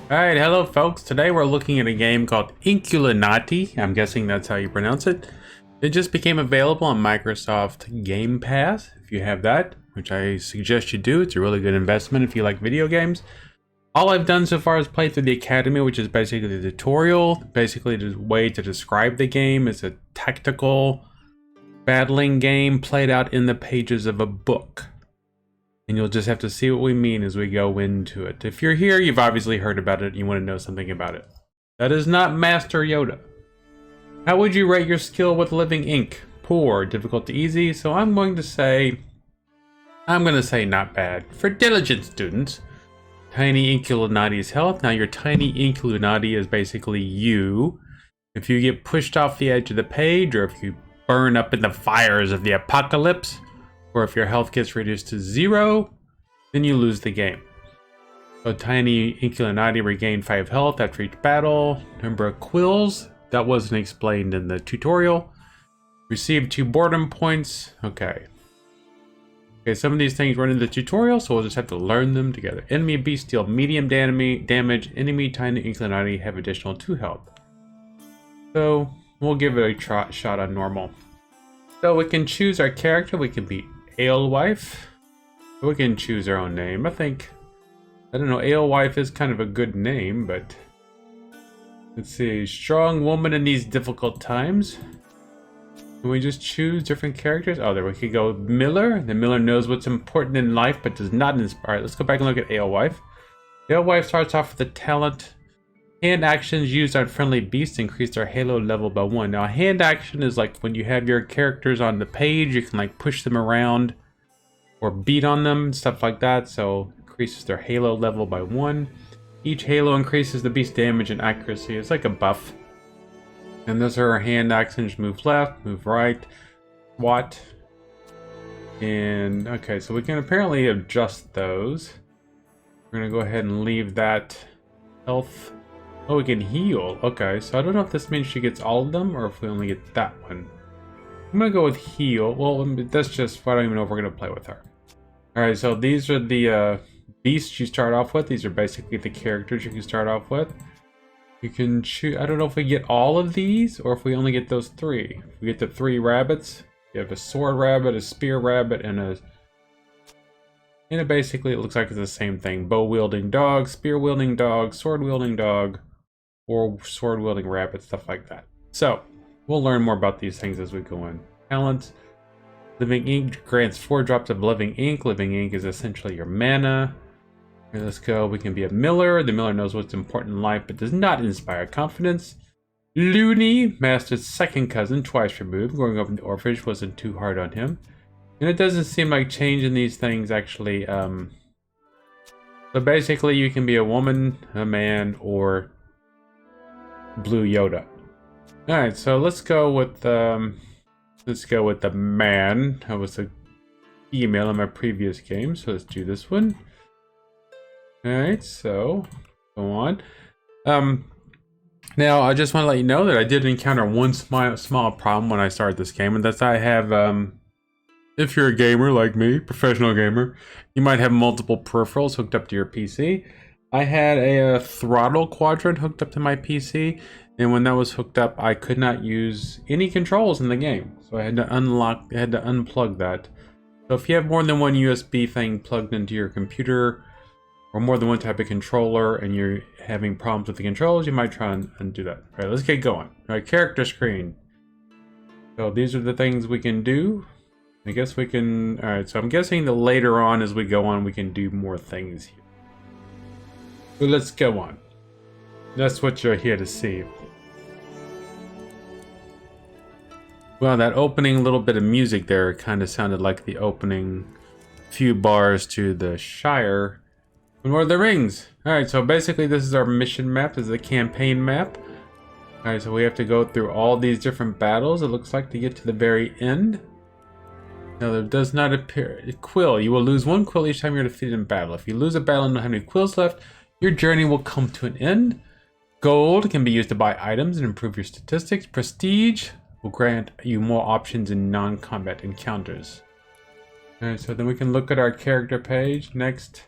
Alright, hello folks. Today we're looking at a game called Inkulinati. I'm guessing that's how you pronounce it. It just became available on Microsoft Game Pass. If you have that, which I suggest you do, it's a really good investment if you like video games. All I've done so far is play through the Academy, which is basically the tutorial. Basically, the way to describe the game is a tactical battling game played out in the pages of a book. And you'll just have to see what we mean as we go into it. If you're here, you've obviously heard about it and you want to know something about it. That is not Master Yoda. How would you rate your skill with living ink? Poor, difficult to easy, so I'm going to say not bad. For diligent students, Tiny Inkulinati's health. Now your Tiny Inkulinati is basically you. If you get pushed off the edge of the page, or if you burn up in the fires of the apocalypse, or if your health gets reduced to 0, then you lose the game. So Tiny Inkulinati regained 5 health after each battle. Number of quills, that wasn't explained in the tutorial. Received 2 boredom points. Okay, some of these things run in the tutorial, so we'll just have to learn them together. Enemy beast deal medium damage. Enemy Tiny Inkulinati have additional 2 health. So we'll give it a shot on normal. So we can choose our character. We can be Alewife. We can choose our own name. I don't know, Alewife is kind of a good name, but let's see. Strong woman in these difficult times. Can we just choose different characters? Oh, there we could go Miller. The Miller knows what's important in life, but does not inspire. Alright, let's go back and look at Alewife. Alewife starts off with the talent. Hand actions used on friendly beasts increase their halo level by 1. Now, a hand action is like when you have your characters on the page, you can like push them around or beat on them, stuff like that. So increases their halo level by 1. Each halo increases the beast's damage and accuracy. It's like a buff. And those are our hand actions: move left, move right, swat. And okay, so we can apparently adjust those. We're gonna go ahead and leave that health. Oh, we can heal. Okay, so I don't know if this means she gets all of them or if we only get that one. I'm gonna go with heal. Well, that's just, I don't even know if we're gonna play with her. Alright, so these are the beasts you start off with. These are basically the characters you can start off with. You can choose, I don't know if we get all of these or if we only get those 3. If we get the 3 rabbits, you have a sword rabbit, a spear rabbit, and it basically, it looks like it's the same thing. Bow wielding dog, spear wielding dog, sword wielding dog, or sword wielding rabbit, stuff like that. So we'll learn more about these things as we go in. Talents: living ink grants 4 drops of living ink. Living ink is essentially your mana. Here, let's go. We can be a Miller. The Miller knows what's important in life but does not inspire confidence. Looney, Master's second cousin, twice removed. Growing up in the orphanage wasn't too hard on him. And it doesn't seem like changing these things actually. So basically you can be a woman, a man, or Blue Yoda. Alright, so let's go with the man. I was a female in my previous game, so let's do this one. Alright, so go on. Now I just want to let you know that I did encounter one small problem when I started this game, and that's I have if you're a gamer like me, professional gamer, you might have multiple peripherals hooked up to your PC. I had a throttle quadrant hooked up to my PC, and when that was hooked up, I could not use any controls in the game. So I had to unplug that. So if you have more than one USB thing plugged into your computer, or more than one type of controller, and you're having problems with the controls, you might try and undo that. All right, let's get going. All right, character screen. So these are the things we can do. I guess we can, all right, so I'm guessing that later on as we go on, we can do more things here. But let's go on. That's what you're here to see. Well, that opening little bit of music there kind of sounded like the opening few bars to the Shire in Lord of the Rings. Alright, so basically this is our mission map. This is the campaign map. Alright, so we have to go through all these different battles, it looks like, to get to the very end. Now there does not appear a quill. You will lose 1 quill each time you're defeated in battle. If you lose a battle and don't have any quills left, your journey will come to an end. Gold can be used to buy items and improve your statistics. Prestige will grant you more options in non-combat encounters. Alright, so then we can look at our character page. Next,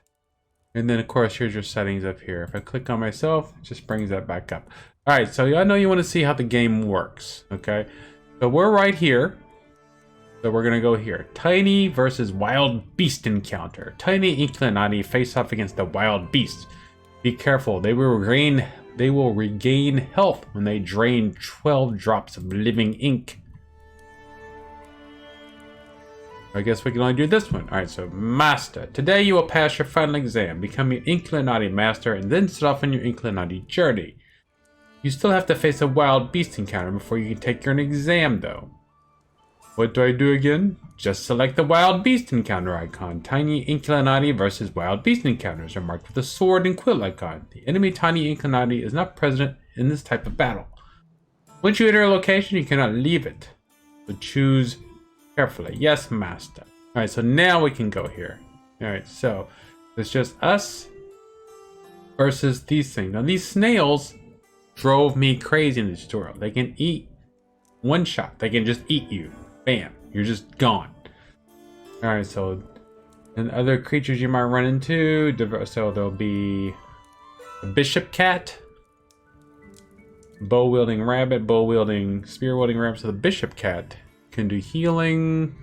And then of course, here's your settings up here. If I click on myself, it just brings that back up. All right, so I know you want to see how the game works, okay? So we're right here. So we're gonna go here. Tiny versus wild beast encounter. Tiny Inkulinati face off against the wild beast. Be careful, they will regain health when they drain 12 drops of living ink. I guess we can only do this one. Alright, so Master. Today you will pass your final exam, become your Inkulinati Master, and then set off on your Inkulinati journey. You still have to face a wild beast encounter before you can take your exam, though. What do I do again? Just select the wild beast encounter icon. Tiny Inkulinati versus wild beast encounters are marked with a sword and quill icon. The enemy Tiny Inkulinati is not present in this type of battle. Once you enter a location, you cannot leave it. So choose carefully. Yes, Master. Alright, so now we can go here. Alright, so it's just us versus these things. Now these snails drove me crazy in the tutorial. They can eat one shot. They can just eat you. Bam. You're just gone. Alright, so and other creatures you might run into. So there'll be a bishop cat, bow wielding rabbit, bow wielding, spear wielding rabbit. So the bishop cat can do healing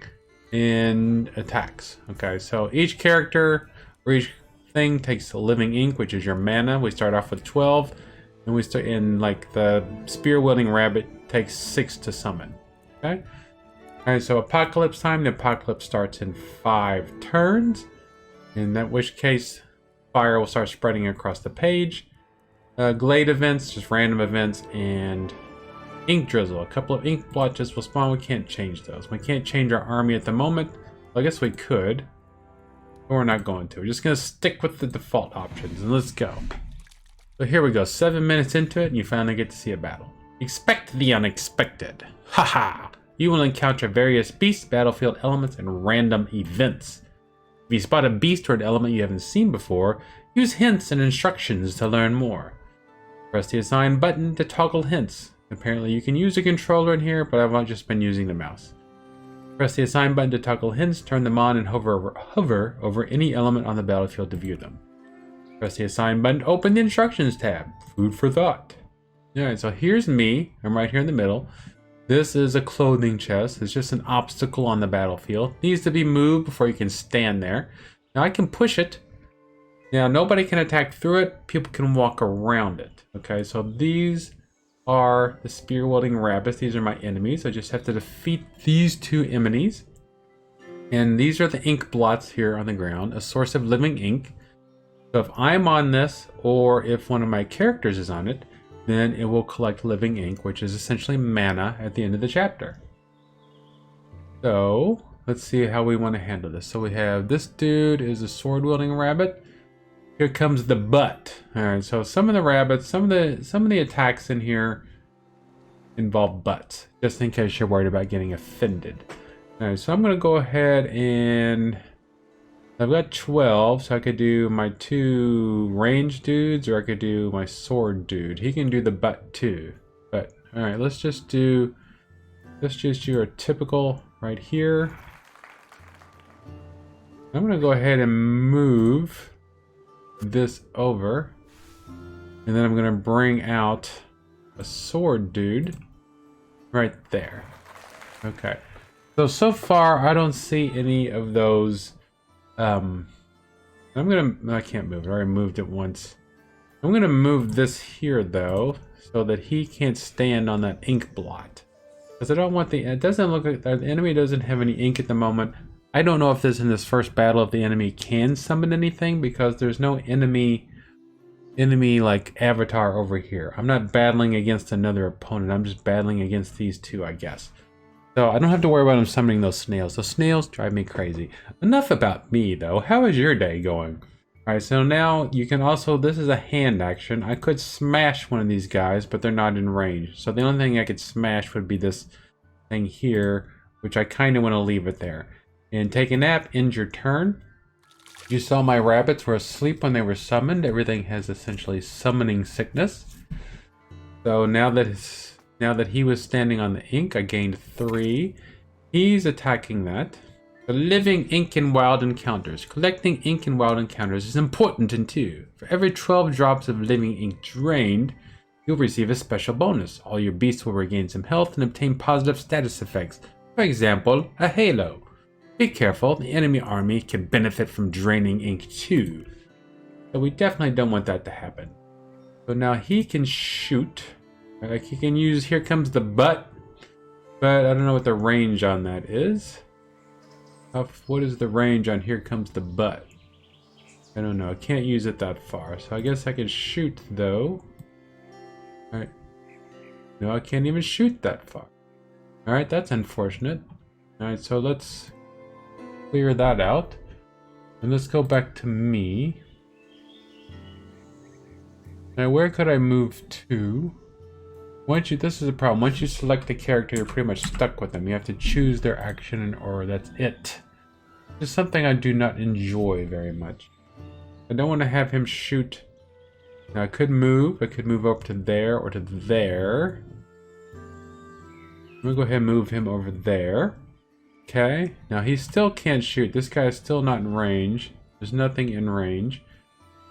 and attacks. Okay, so each character or each thing takes a living ink, which is your mana. We start off with 12. And we start in like the spear wielding rabbit takes 6 to summon. Okay. Alright, so apocalypse time. The apocalypse starts in 5 turns. In that which case, fire will start spreading across the page. Glade events, just random events, and ink drizzle. A couple of ink blotches will spawn. We can't change those. We can't change our army at the moment. Well, I guess we could. But we're not going to. We're just going to stick with the default options and let's go. So here we go, 7 minutes into it, and you finally get to see a battle. Expect the unexpected. Haha! You will encounter various beasts, battlefield elements, and random events. If you spot a beast or an element you haven't seen before, use hints and instructions to learn more. Press the assign button to toggle hints. Apparently you can use a controller in here, but I've just been using the mouse. Press the assign button to toggle hints, turn them on, and hover over any element on the battlefield to view them. Press the assign button to open the instructions tab. Food for thought. Alright, so here's me. I'm right here in the middle. This is a clothing chest. It's just an obstacle on the battlefield. It needs to be moved before you can stand there. Now I can push it. Now nobody can attack through it. People can walk around it. Okay, so these are the spear wielding rabbits. These are my enemies. I just have to defeat these 2 enemies. And these are the ink blots here on the ground. A source of living ink. So if I'm on this, or if one of my characters is on it, then it will collect living ink, which is essentially mana at the end of the chapter. So let's see how we want to handle this. So we have this dude is a sword wielding rabbit. Here comes the butt. All right, so some of the rabbits, some of the attacks in here involve butts, just in case you're worried about getting offended. All right, so I'm gonna go ahead and I've got 12, so I could do my 2 range dudes, or I could do my sword dude. He can do the butt too. But all right, let's just do a typical right here. I'm gonna go ahead and move this over, and then I'm gonna bring out a sword dude right there. Okay, so far I don't see any of those. I can't move it. I already moved it once. I'm gonna move this here though, so that he can't stand on that ink blot, because I don't want it doesn't look like the enemy doesn't have any ink at the moment. I don't know if this in this first battle if the enemy can summon anything, because there's no enemy like avatar over here. I'm not battling against another opponent. I'm just battling against these 2, I guess. So I don't have to worry about him summoning those snails. Those snails drive me crazy. Enough about me though. How is your day going? Alright, so now you can also, this is a hand action. I could smash one of these guys, but they're not in range. So the only thing I could smash would be this thing here, which I kind of want to leave it there. And take a nap, end your turn. You saw my rabbits were asleep when they were summoned. Everything has essentially summoning sickness. So now that he was standing on the ink, I gained 3. He's attacking that. The living ink in wild encounters. Collecting ink in wild encounters is important in 2. For every 12 drops of living ink drained, you'll receive a special bonus. All your beasts will regain some health and obtain positive status effects. For example, a halo. Be careful, the enemy army can benefit from draining ink too. So we definitely don't want that to happen. So now he can shoot. Like he can use here comes the butt. But I don't know what the range on that is. What is the range on here comes the butt? I don't know. I can't use it that far. So I guess I can shoot though. Alright. No, I can't even shoot that far. Alright, that's unfortunate. Alright, so let's clear that out. And let's go back to me. Now where could I move to? This is a problem. Once you select the character, you're pretty much stuck with them. You have to choose their action or that's it. It's something I do not enjoy very much. I don't want to have him shoot. Now I could move. I could move up to there or to there. I'm gonna go ahead and move him over there. Okay. Now he still can't shoot. This guy is still not in range. There's nothing in range.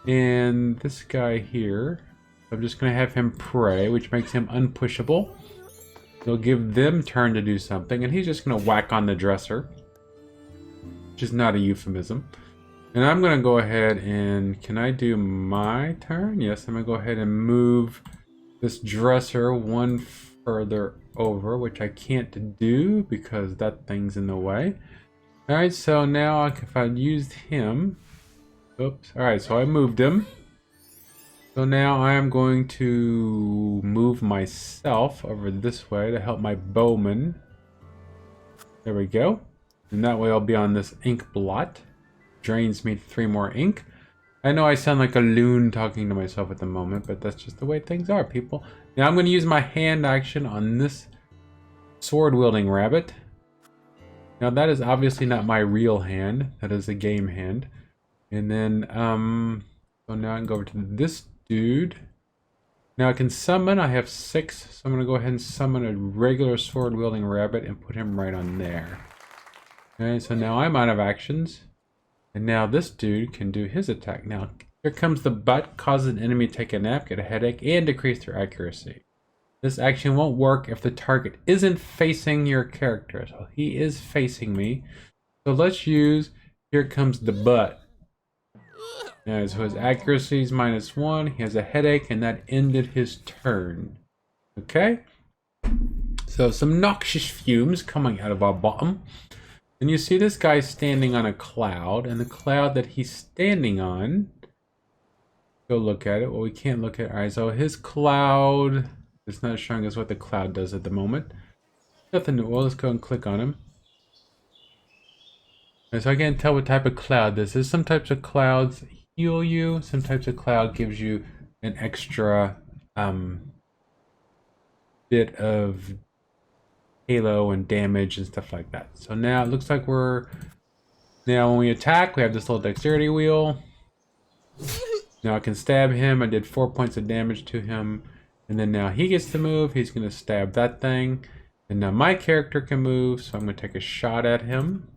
And this guy here, I'm just gonna have him pray, which makes him unpushable. It'll give them turn to do something, and he's just gonna whack on the dresser. Which is not a euphemism. And I'm gonna go ahead and, can I do my turn? Yes, I'm gonna go ahead and move this dresser one further over, which I can't do because that thing's in the way. Alright, so now if I used him, oops, alright, so I moved him. So now I am going to move myself over this way to help my bowman. There we go. And that way I'll be on this ink blot. Drains me 3 more ink. I know I sound like a loon talking to myself at the moment, but that's just the way things are, people. Now I'm going to use my hand action on this sword-wielding rabbit. Now that is obviously not my real hand. That is a game hand. And then, so now I can go over to this dude. Now I can summon. I have 6, so I'm going to go ahead and summon a regular sword-wielding rabbit and put him right on there. Okay, so now I'm out of actions. And now this dude can do his attack. Now, here comes the butt, causes an enemy to take a nap, get a headache, and decrease their accuracy. This action won't work if the target isn't facing your character. So he is facing me. So let's use, here comes the butt. Now, so his accuracy is -1. He has a headache, and that ended his turn. Okay? So some noxious fumes coming out of our bottom. And you see this guy standing on a cloud, and the cloud that he's standing on, go look at it. Well, we can't look at it. Alright, so his cloud, it's not showing us what the cloud does at the moment. Nothing new. Well, let's go and click on him. And so I can't tell what type of cloud this is. Some types of clouds heal you. Some types of cloud gives you an extra bit of halo and damage and stuff like that. So now it looks like we're, now when we attack, we have this little dexterity wheel. Now I can stab him. I did 4 points of damage to him. And then now he gets to move. He's going to stab that thing. And now my character can move, so I'm going to take a shot at him.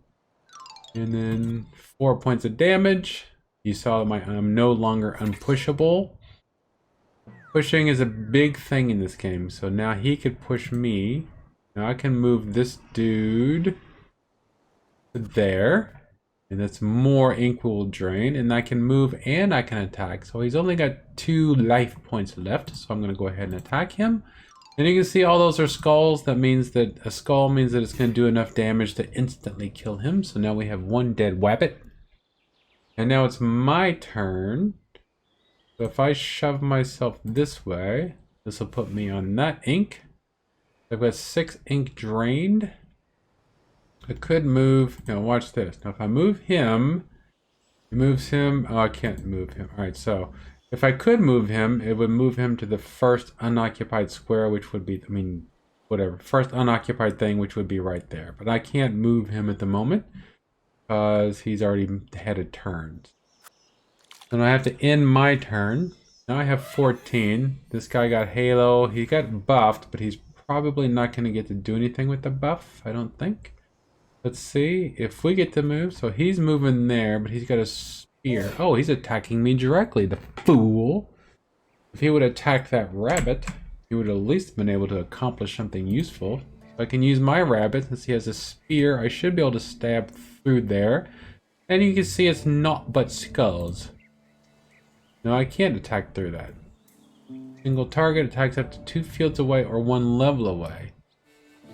And then 4 points of damage. You saw that I'm no longer unpushable. Pushing is a big thing in this game. So now he could push me. Now I can move this dude to there. And that's more ink will drain. And I can move and I can attack. So he's only got 2 life points left. So I'm going to go ahead and attack him. And you can see all those are skulls. That means that a skull means that it's going to do enough damage to instantly kill him. So now we have 1 dead wabbit. And now it's my turn. So if I shove myself this way, this will put me on that ink. I've got 6 ink drained. I could move. Now watch this. Now if I move him, it moves him. Oh, I can't move him. All right, so if I could move him, it would move him to the first unoccupied square, which would be, I mean, whatever. First unoccupied thing, which would be right there. But I can't move him at the moment because he's already had a turn. Then I have to end my turn. Now I have 14. This guy got Halo. He got buffed, but he's probably not going to get to do anything with the buff, I don't think. Let's see if we get to move. So he's moving there, but he's got a spear. Oh, he's attacking me directly, the fool. If he would attack that rabbit, he would at least been able to accomplish something useful. If I can use my rabbit, since he has a spear, I should be able to stab through there. And you can see it's not but skulls. No, I can't attack through that. Single target attacks up to 2 fields away or 1 level away.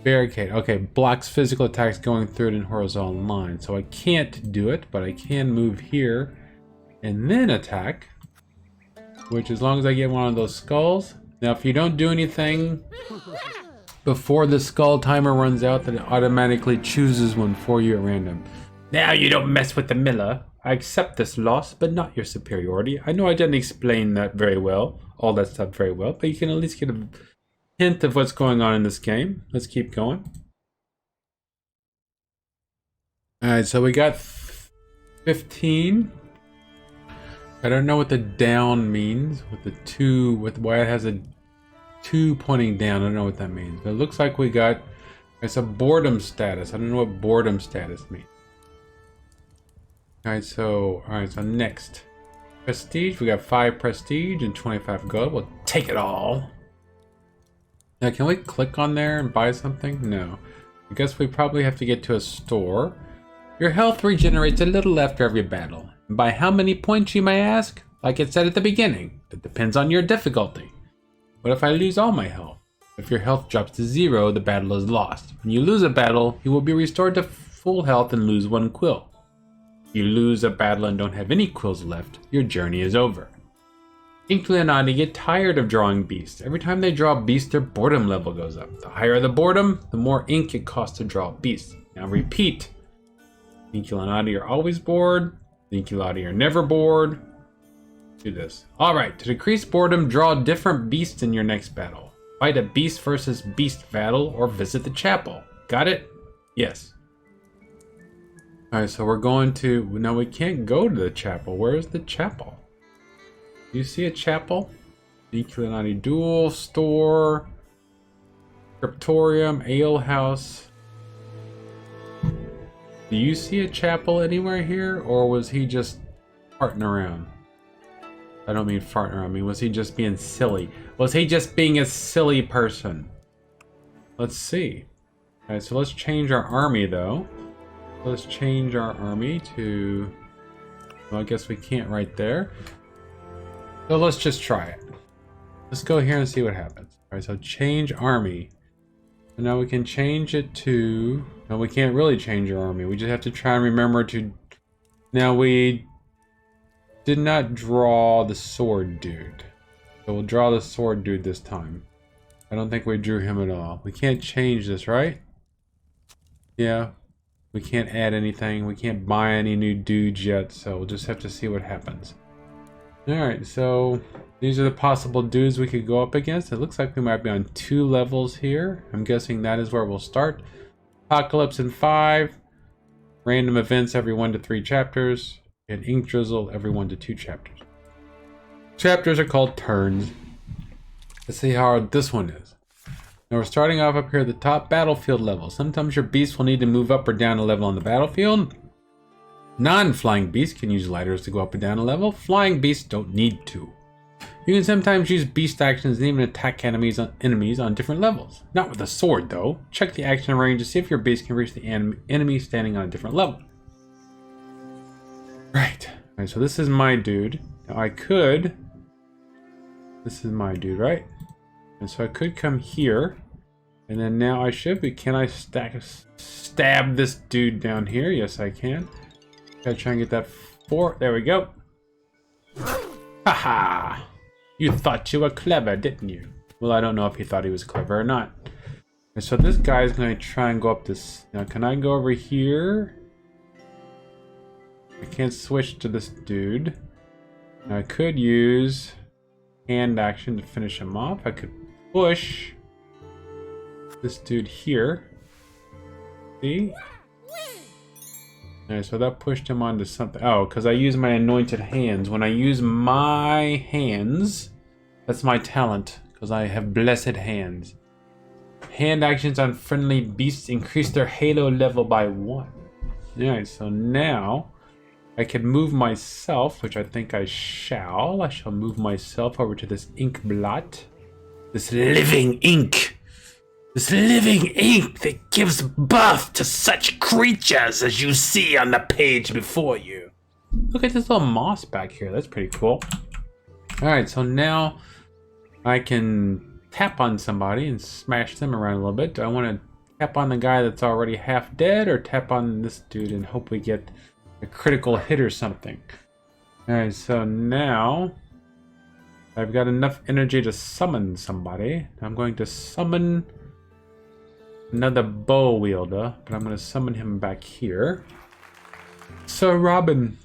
Barricade. Okay, blocks physical attacks going through it in horizontal line. So I can't do it, but I can move here and then attack. Which, as long as I get one of those skulls. Now, if you don't do anything before the skull timer runs out, then it automatically chooses one for you at random. Now you don't mess with the miller. I accept this loss, but not your superiority. I know I didn't explain that very well, all that stuff very well, but you can at least get a hint of what's going on in this game. Let's keep going. Alright, so we got 15. I don't know what the down means with the 2, with why it has a 2 pointing down. I don't know what that means, but it looks like we got, it's a boredom status. I don't know what boredom status means. Alright, so next. Prestige, we got 5 prestige and 25 gold. We'll take it all. Now, can we click on there and buy something? No. I guess we probably have to get to a store. Your health regenerates a little after every battle. And by how many points, you may ask? Like it said at the beginning, it depends on your difficulty. What if I lose all my health? If your health drops to 0, the battle is lost. When you lose a battle, you will be restored to full health and lose 1 quill. If you lose a battle and don't have any quills left, your journey is over. Inkulinati get tired of drawing beasts. Every time they draw a beast, their boredom level goes up. The higher the boredom, the more ink it costs to draw a beast. Now repeat. Inkulinati are always bored. Inkulinati are never bored. Do this. Alright, to decrease boredom, draw different beasts in your next battle. Fight a beast versus beast battle or visit the chapel. Got it? Yes. Alright, so we're going to... Now we can't go to the chapel. Where is the chapel? Do you see a chapel? Inkulinati Duel, Store, Scriptorium, Ale House. Do you see a chapel anywhere here? Or was he just farting around? I don't mean farting around. I mean, was he just being silly? Was he just being a silly person? Let's see. Alright, so let's change our army though. Let's change our army to... Well, I guess we can't right there. So let's just try it. Let's go here and see what happens. Alright, so change army. So now we can change it to... No, we can't really change our army. We just have to try and remember to... Now we did not draw the sword dude. So we'll draw the sword dude this time. I don't think we drew him at all. We can't change this, right? Yeah. We can't add anything. We can't buy any new dudes yet, so we'll just have to see what happens. Alright, so these are the possible dudes we could go up against. It looks like we might be on 2 levels here. I'm guessing that is where we'll start. Apocalypse in 5. Random events every 1 to 3 chapters. And ink drizzle every 1 to 2 chapters. Chapters are called turns. Let's see how hard this one is. Now we're starting off up here at the top, battlefield level. Sometimes your beast will need to move up or down a level on the battlefield. Non-flying beasts can use lighters to go up and down a level. Flying beasts don't need to. You can sometimes use beast actions and even attack enemies on different levels. Not with a sword though. Check the action range to see if your beast can reach the enemy standing on a different level. Right. Alright, so this is my dude. Now I could... This is my dude, right? And so I could come here. And then now I should be... Can I stab this dude down here? Yes, I can. Gotta try and get that 4. There we go. Haha! You thought you were clever, didn't you? Well, I don't know if he thought he was clever or not. And so this guy is going to try and go up this... Now, can I go over here? I can't switch to this dude. Now, I could use hand action to finish him off. I could push this dude here. See? Alright, so that pushed him onto something. Oh, because I use my anointed hands. When I use my hands, that's my talent, because I have blessed hands. Hand actions on friendly beasts increase their halo level by 1. Alright, so now I can move myself, which I think I shall. I shall move myself over to this ink blot. This living ink! This living ink that gives birth to such creatures as you see on the page before you. Look at this little moss back here. That's pretty cool. Alright, so now I can tap on somebody and smash them around a little bit. Do I want to tap on the guy that's already half dead, or tap on this dude and hope we get a critical hit or something? Alright, so now I've got enough energy to summon somebody. I'm going to summon another bow wielder, but I'm going to summon him back here. Sir Robin.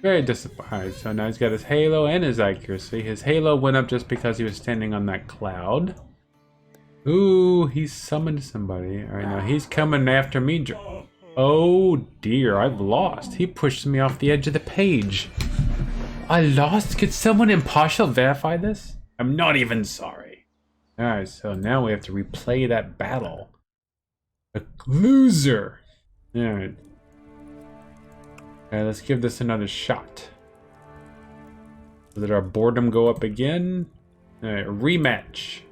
Very disappointed. So now he's got his halo and his accuracy. His halo went up just because he was standing on that cloud. Ooh, he summoned somebody. Alright, now he's coming after me. Oh dear, I've lost. He pushed me off the edge of the page. I lost? Could someone impartial verify this? I'm not even sorry. Alright, so now we have to replay that battle. A loser. Alright. Alright, let's give this another shot. Did our boredom go up again? Alright, rematch.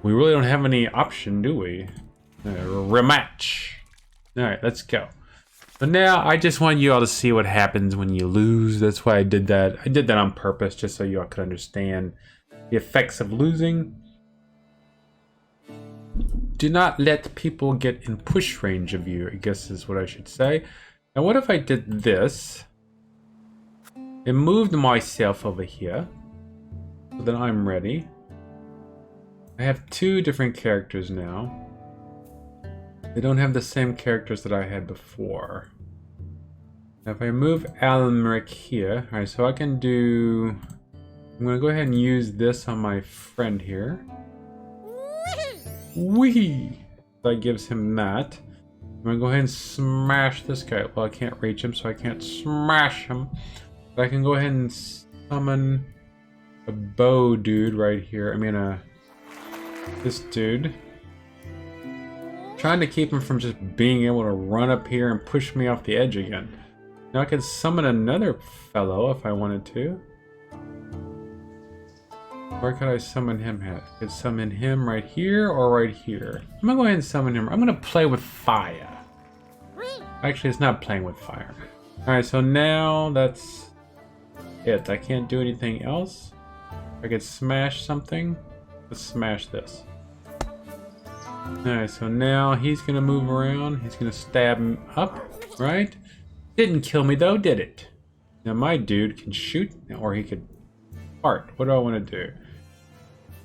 We really don't have any option, do we? Rematch. Alright, let's go. So now I just want you all to see what happens when you lose. That's why I did that. I did that on purpose, just so you all could understand the effects of losing. Do not let people get in push range of you, I guess is what I should say. Now what if I did this? It moved myself over here. So then I'm ready. I have 2 different characters now. They don't have the same characters that I had before. Now if I move Almeric here, alright, so I can do... I'm going to go ahead and use this on my friend here. Whee! That gives him that. I'm going to go ahead and smash this guy. Well, I can't reach him, so I can't smash him. But I can go ahead and summon a bow dude right here. I mean, this dude. Trying to keep him from just being able to run up here and push me off the edge again. Now I can summon another fellow if I wanted to. Where could I summon him at? I could summon him right here or right here. I'm gonna go ahead and summon him. I'm gonna play with fire. Actually, it's not playing with fire. Alright, so now that's it. I can't do anything else. I could smash something. Let's smash this. Alright, so now he's gonna move around. He's gonna stab him up, right? Didn't kill me though, did it? Now my dude can shoot, or he could fart. What do I want to do?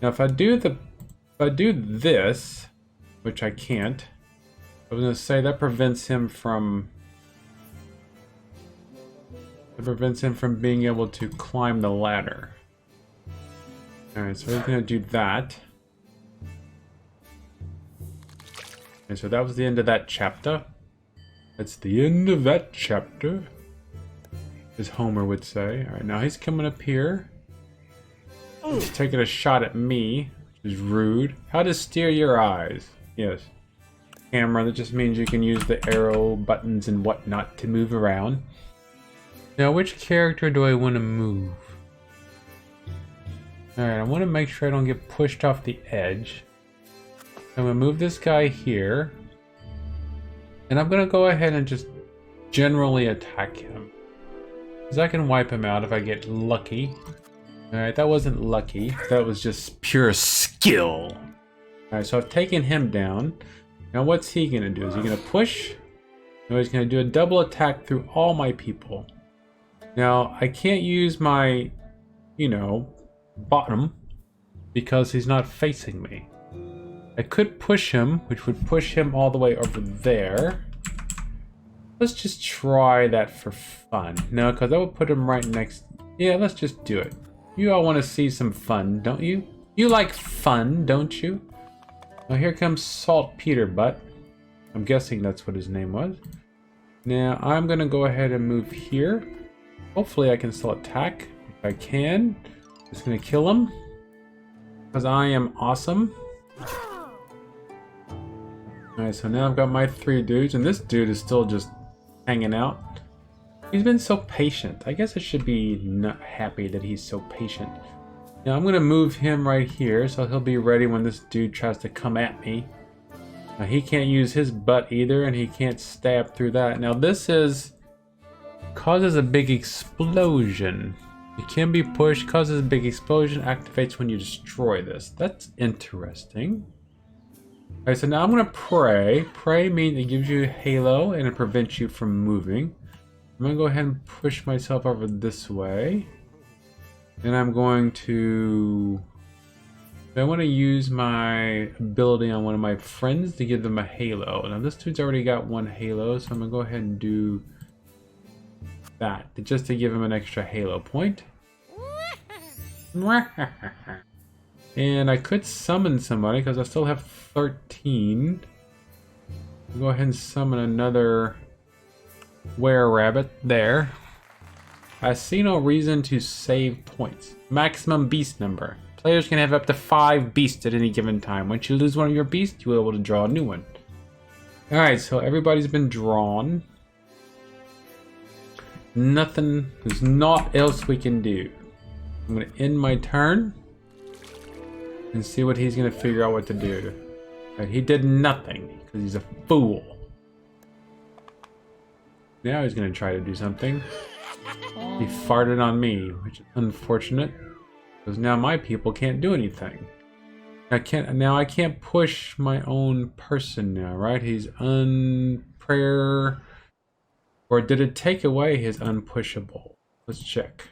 Now if I do this, which I can't, I was gonna say that prevents him from being able to climb the ladder. Alright, so we're gonna do that. And so that was the end of that chapter. That's the end of that chapter, as Homer would say. Alright, now he's coming up here. He's taking a shot at me, which is rude. How to steer your eyes. Yes. Camera, that just means you can use the arrow buttons and whatnot to move around. Now, which character do I want to move? Alright, I want to make sure I don't get pushed off the edge. I'm going to move this guy here. And I'm going to go ahead and just generally attack him. Because I can wipe him out if I get lucky. Alright, that wasn't lucky. That was just pure skill. Alright, so I've taken him down. Now what's he going to do? Is he going to push? No, he's going to do a double attack through all my people. Now, I can't use my, bottom. Because he's not facing me. I could push him, which would push him all the way over there. Let's just try that for fun. No, because that would put him right next... Yeah, let's just do it. You all want to see some fun, don't you? You like fun, don't you? Now here comes Saltpeter Butt. I'm guessing that's what his name was. Now I'm going to go ahead and move here. Hopefully I can still attack. If I can, just going to kill him. because I am awesome. Alright, so now I've got my 3 dudes, and this dude is still just hanging out. He's been so patient. I guess I should be not happy that he's so patient. Now I'm going to move him right here, so he'll be ready when this dude tries to come at me. Now he can't use his butt either, and he can't stab through that. Now this causes a big explosion. It can be pushed, causes a big explosion, activates when you destroy this. That's interesting. Alright, so now I'm going to pray. Pray means it gives you a halo and it prevents you from moving. I'm going to go ahead and push myself over this way. And I'm going to... I want to use my ability on one of my friends to give them a halo. Now this dude's already got 1 halo, so I'm going to go ahead and do that. Just to give him an extra halo point. And I could summon somebody because I still have 13. I'll go ahead and summon another were-rabbit there. I see no reason to save points. Maximum beast number. Players can have up to 5 beasts at any given time. Once you lose one of your beasts, you'll be able to draw a new one. Alright, so everybody's been drawn. Nothing, there's naught else we can do. I'm going to end my turn and see what he's going to figure out what to do. Right, he did nothing because he's a fool. Now he's going to try to do something. He farted on me, which is unfortunate because now my people can't do anything. I can't push my own person now, right? He's unprayer, or did it take away his unpushable? Let's check.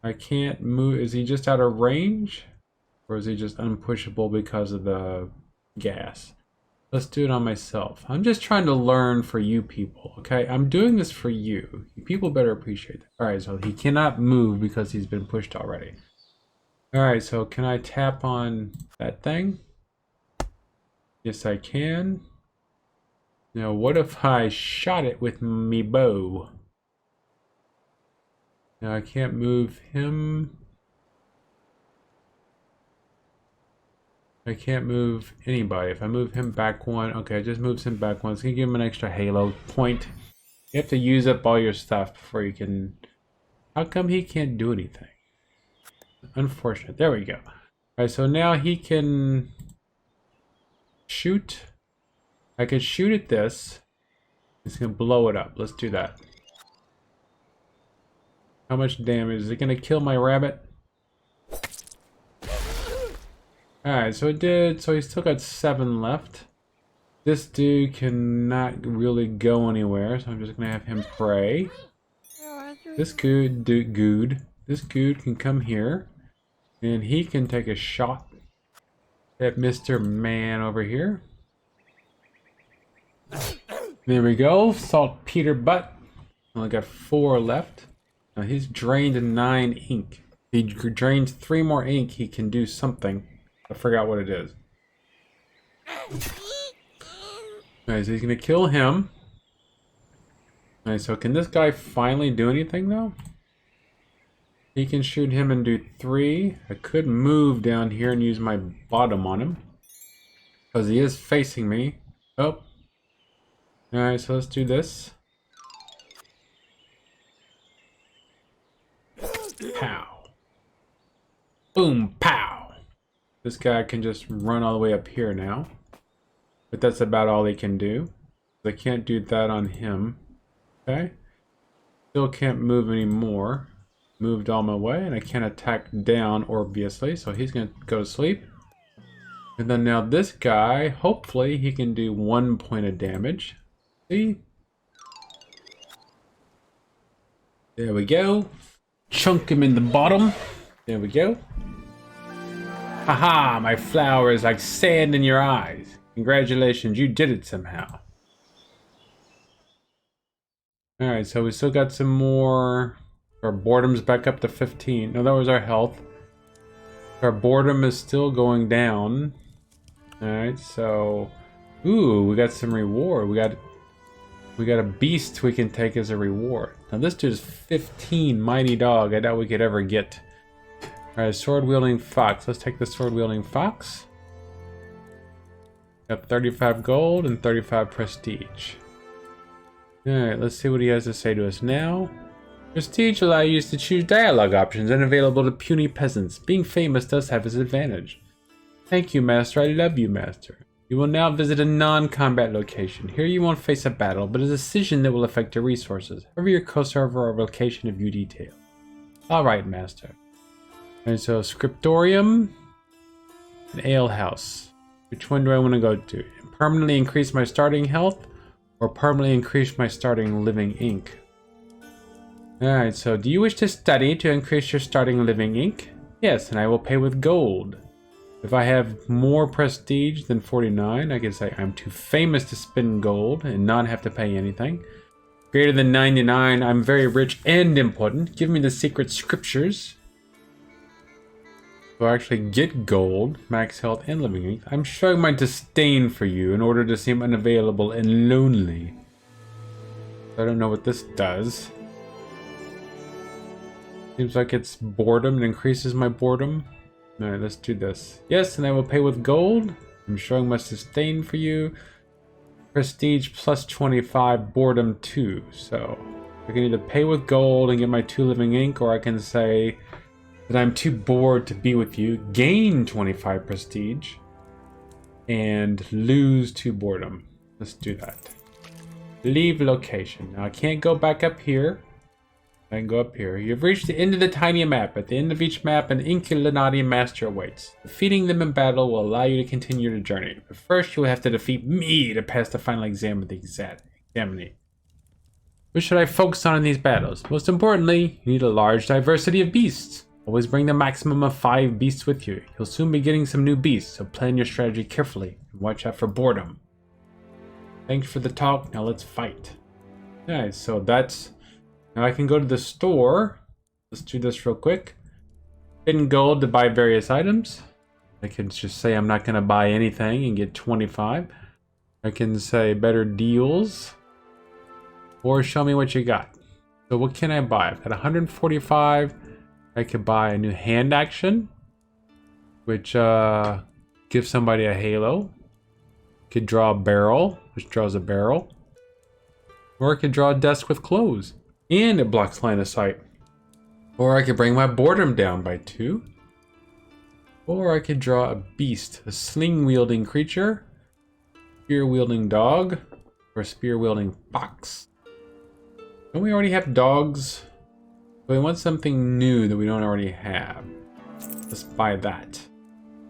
I can't move. Is he just out of range? Or is he just unpushable because of the gas? Let's do it on myself. I'm just trying to learn for you people, okay? I'm doing this for you. You people better appreciate that. Alright, so he cannot move because he's been pushed already. Alright, so can I tap on that thing? Yes, I can. Now, what if I shot it with me bow? Now, I can't move him. I can't move anybody. If I move him back 1, okay, it just moves him back 1. It's gonna give him an extra halo point. You have to use up all your stuff before you can... How come he can't do anything? Unfortunate. There we go. Alright, so now he can shoot. I could shoot at this. It's gonna blow it up. Let's do that. How much damage? Is it gonna kill my rabbit? Alright, so it did. So he's still got 7 left. This dude cannot really go anywhere, so I'm just gonna have him pray. This good can come here, and he can take a shot at Mr. Man over here. There we go, saltpeter butt. Only got 4 left. Now he's drained 9 ink. He drains 3 more ink, he can do something. I forgot what it is. Alright, so he's gonna kill him. Alright, so can this guy finally do anything though? He can shoot him and do 3. I could move down here and use my bottom on him, because he is facing me. Oh. Alright, so let's do this. Pow. Boom, pow. This guy can just run all the way up here now. But that's about all he can do. I can't do that on him. Okay. Still can't move anymore. Moved all my way, and I can't attack down, obviously. So he's going to go to sleep. And then now this guy, hopefully he can do 1 point of damage. See? There we go. Chunk him in the bottom. There we go. Haha, my flower is like sand in your eyes. Congratulations, you did it somehow. Alright, so we still got some more. Our boredom's back up to 15. No, that was our health. Our boredom is still going down. Alright, so... Ooh, we got some reward. We got a beast we can take as a reward. Now this dude's 15 mighty dog. I doubt we could ever get. Alright, sword wielding fox. Let's take the sword wielding fox. Got 35 gold and 35 prestige. Alright, let's see what he has to say to us now. Prestige will allow you to choose dialogue options unavailable to puny peasants. Being famous does have its advantage. Thank you, Master. I love you, Master. You will now visit a non-combat location. Here you won't face a battle, but a decision that will affect your resources. Hover your cursor over a location of view detail. Alright, Master. And so, Scriptorium and Ale House. Which one do I want to go to? Permanently increase my starting health or permanently increase my starting living ink? Alright, so do you wish to study to increase your starting living ink? Yes, and I will pay with gold. If I have more prestige than 49, I can say I'm too famous to spend gold and not have to pay anything. Greater than 99, I'm very rich and important. Give me the secret scriptures. So I actually get gold, max health, and living ink. I'm showing my disdain for you in order to seem unavailable and lonely. I don't know what this does. Seems like it's boredom. It increases my boredom. Alright, let's do this. Yes, and I will pay with gold. I'm showing my disdain for you. Prestige plus 25, boredom 2. So I can either pay with gold and get my 2 living ink, or I can say that I'm too bored to be with you, gain 25 prestige, and lose 2 boredom. Let's do that. Leave location. Now I can't go back up here. I can go up here. You've reached the end of the tiny map. At the end of each map, an Inkulinati master awaits. Defeating them in battle will allow you to continue the journey. But first, you will have to defeat me to pass the final exam of the examinee. What should I focus on in these battles? Most importantly, you need a large diversity of beasts. Always bring the maximum of 5 beasts with you. You'll soon be getting some new beasts, so plan your strategy carefully and watch out for boredom. Thanks for the talk. Now let's fight. Alright, so that's... Now I can go to the store. Let's do this real quick. Hidden gold to buy various items. I can just say I'm not going to buy anything and get 25. I can say better deals. Or show me what you got. So what can I buy? I've got 145. I could buy a new hand action, which gives somebody a halo. Could draw a barrel, which draws a barrel. Or I could draw a desk with clothes. And it blocks line of sight. Or I could bring my boredom down by 2. Or I could draw a beast, a sling-wielding creature, spear-wielding dog, or a spear-wielding fox. Don't we already have dogs? But we want something new that we don't already have. Let's buy that.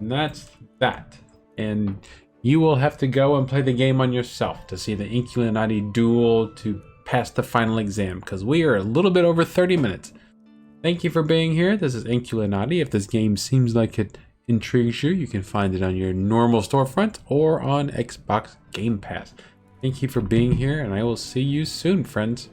And that's that. And you will have to go and play the game on yourself to see the Inkulinati duel to pass the final exam, because we are a little bit over 30 minutes. Thank you for being here. This is Inkulinati. If this game seems like it intrigues you, you can find it on your normal storefront or on Xbox Game Pass. Thank you for being here, and I will see you soon, friends.